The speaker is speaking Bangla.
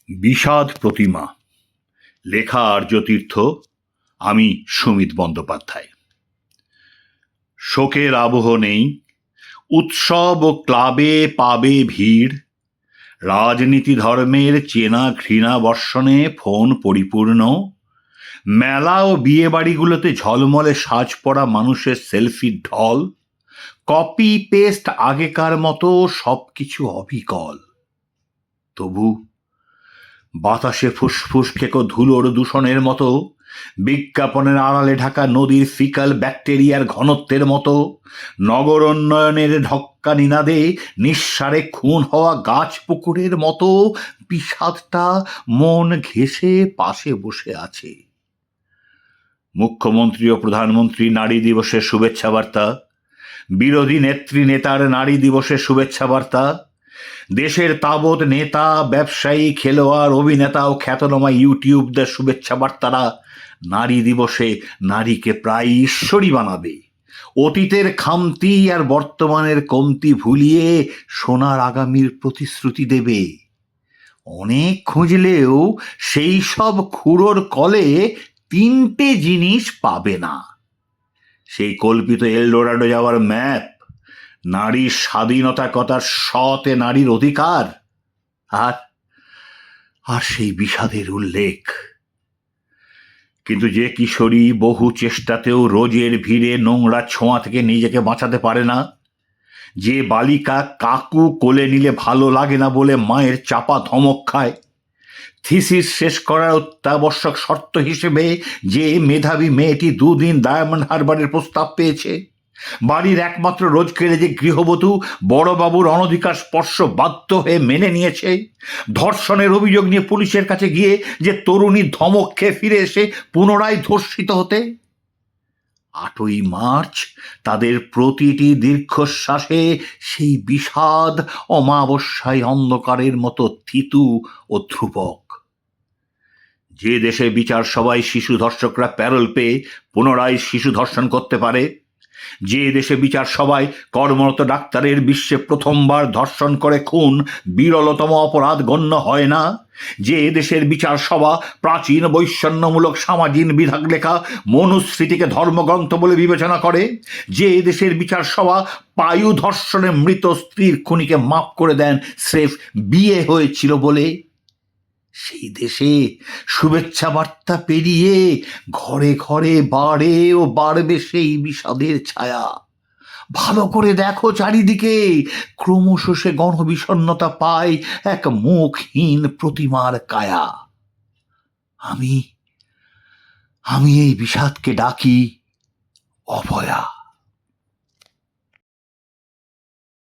বিষাদ প্রতিমা, লেখা আর্যতীর্থ, আমি সুমিত বন্দ্যোপাধ্যায়। শোকের আবহ নেই, উৎসব ও ক্লাবে পাবে ভিড়, রাজনীতি ধর্মের চেনা ঘৃণা বর্ষণে ফোন পরিপূর্ণ, মেলা ও বিয়ে বাড়িগুলোতে ঝলমলে সাজ পরা মানুষের সেলফির ঢল, কপি পেস্ট আগেকার মতো সবকিছু অবিকল। তবু বাতাসে ফুসফুস খেকো ধুলোর দূষণের মতো, বিজ্ঞাপনের আড়ালে ঢাকা নদীর ফিকাল ব্যাকটেরিয়ার ঘনত্বের মতো, নগর উন্নয়নের ঢক্কা নিনাদে নিঃসারে খুন হওয়া গাছ পুকুরের মতো বিষাদটা মন ঘেঁষে পাশে বসে আছে। মুখ্যমন্ত্রী ও প্রধানমন্ত্রী নারী দিবসের শুভেচ্ছা বার্তা, বিরোধী নেত্রী নেতার নারী দিবসের শুভেচ্ছা বার্তা, দেশের তাবৎ নেতা, ব্যবসায়ী, খেলোয়াড়, অভিনেতা ও খ্যাতনামা ইউটিউবদের শুভেচ্ছা বার্তারা নারী দিবসে নারীকে প্রায় ঈশ্বরী বানাবে, অতীতের খামতি আর বর্তমানের কমতি ভুলিয়ে সোনার আগামীর প্রতিশ্রুতি দেবে। অনেক খুঁজলেও সেই সব খুঁড়োর কলে তিনটে জিনিস পাবে না: সেই কল্পিত এলডোরাডো যাওয়ার ম্যাপ, নারীর স্বাধীনতা কথার সতে নারীর অধিকার, আর আর সেই বিষাদের উল্লেখ। কিন্তু যে কিশোরী বহু চেষ্টাতেও রোজের ভিড়ে নোংরা ছোঁয়া থেকে নিজেকে বাঁচাতে পারে না, যে বালিকা কাকু কোলে নিলে ভালো লাগে না বলে মায়ের চাপা ধমক খায়, থিসিস শেষ করার অত্যাবশ্যক শর্ত হিসেবে যে মেধাবী মেয়েটি 2 দিন ডায়মন্ড হারবারের প্রস্তাব পেয়েছে, বাড়ির একমাত্র রোজকেরে যে গৃহবধূ বড়বাবুর অনধিকার স্পর্শ বাধ্য হয়ে মেনে নিয়েছে, ধর্ষণের অভিযোগ নিয়ে পুলিশের কাছে গিয়ে যে তরুণী ধমক খেয়ে ফিরে এসে পুনরায় ধর্ষিত হতে, 8ই মার্চ তাদের প্রতিটি দীর্ঘশ্বাসে সেই বিষাদ অমাবস্যায় অন্ধকারের মতো থিতু ও ধ্রুবক। যে দেশে বিচার সভায় শিশু ধর্ষকরা প্যারোল পেয়ে পুনরায় শিশু ধর্ষণ করতে পারে, যে দেশে বিচার সভায় কর্মরত ডাক্তারের বিশ্বে প্রথমবার ধর্ষণ করে খুন বিরলতম অপরাধ গণ্য হয় না, যে দেশের বিচার সভা প্রাচীন বৈষম্যমূলক সামাজিক বিধান লেখা মনুস্মৃতিকে ধর্মগ্রন্থ বলে বিবেচনা করে, যে দেশের বিচার সভা পায়ু ধর্ষণে মৃত স্ত্রীর খুনিকে মাফ করে দেন স্রেফ বিয়ে হয়েছিল বলে, সেই দেশে শুভেচ্ছা বার্তা পেরিয়ে ঘরে ঘরে বাড়ে ও বাড়বে সেই বিষাদের ছায়া। ভালো করে দেখো চারিদিকে, ক্রমশ সে গণবিষণ্ণতা পায় এক মুখহীন প্রতিমার কায়া। আমি এই বিষাদকে ডাকি অভয়া।